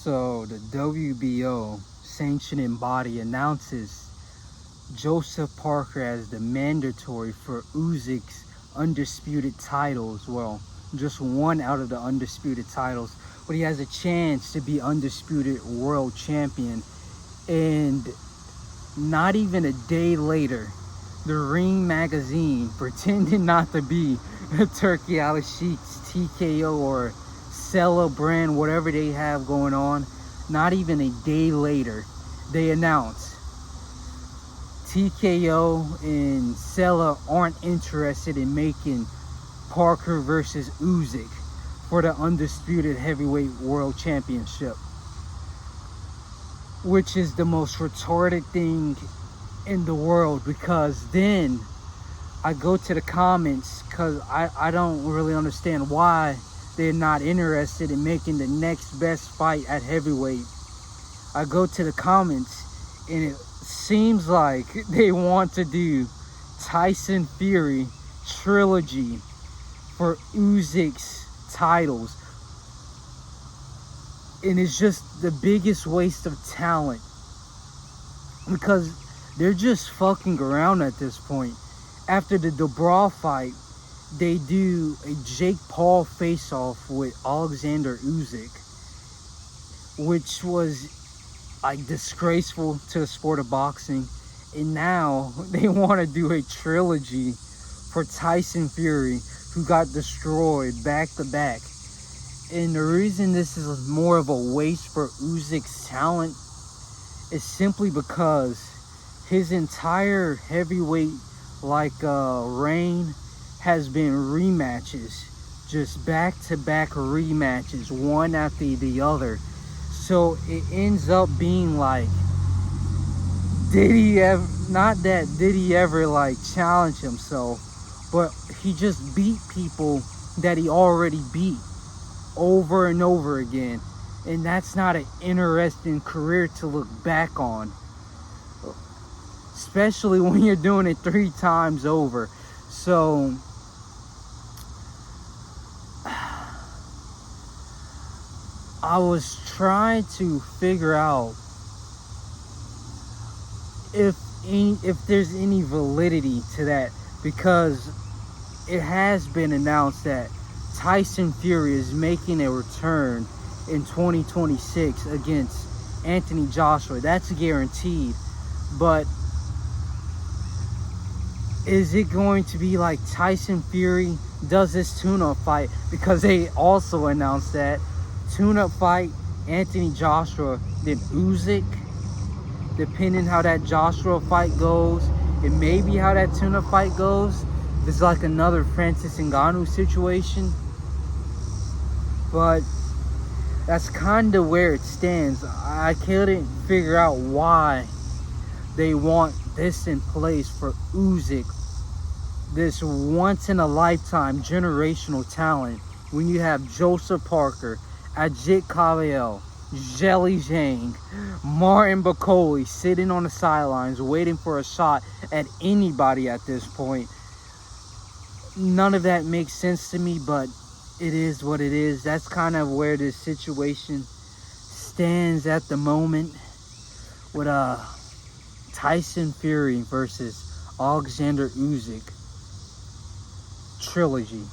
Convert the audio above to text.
So the WBO sanctioning body announces Joseph Parker as the mandatory for Usyk's undisputed titles. Well, just one out of the undisputed titles, but he has a chance to be undisputed world champion. And not even a day later, the Ring magazine, pretending not to be Turkey Al Sheikh's TKO or Sella brand, whatever they have going on, not even a day later, they announce TKO and Sella aren't interested in making Parker versus Usyk for the undisputed heavyweight world championship, which is the most retarded thing in the world. Because then I go to the comments, because I don't really understand why they're not interested in making the next best fight at heavyweight. I go to the comments and it seems like they want to do Tyson Fury trilogy for Usyk's titles, and it's just the biggest waste of talent, because they're just fucking around at this point. After the Dubraw fight, they do a Jake Paul face-off with Oleksandr Usyk, which was like disgraceful to the sport of boxing. And now they want to do a trilogy for Tyson Fury, who got destroyed back to back. And the reason this is more of a waste for Usyk's talent is simply because his entire heavyweight reign has been rematches, just back-to-back rematches, one after the other. So it ends up being like, did he ever like challenge himself, but he just beat people that he already beat over and over again. And that's not an interesting career to look back on, especially when you're doing it 3 times over. So I was trying to figure out if there's any validity to that, because it has been announced that Tyson Fury is making a return in 2026 against Anthony Joshua. That's guaranteed. But is it going to be like Tyson Fury does this tune-up fight? Because they also announced that tune-up fight, Anthony Joshua, then Usyk, depending how that Joshua fight goes, and maybe how that tune-up fight goes. It's like another Francis Ngannou situation. But that's kind of where it stands. I couldn't figure out why they want this in place for Usyk, this once-in-a-lifetime generational talent, when you have Joseph Parker, Ajit Kaliel, Jelly Zhang, Martin Bakoli sitting on the sidelines waiting for a shot at anybody at this point. None of that makes sense to me, but it is what it is. That's kind of where this situation stands at the moment, with Tyson Fury versus Oleksandr Usyk trilogy.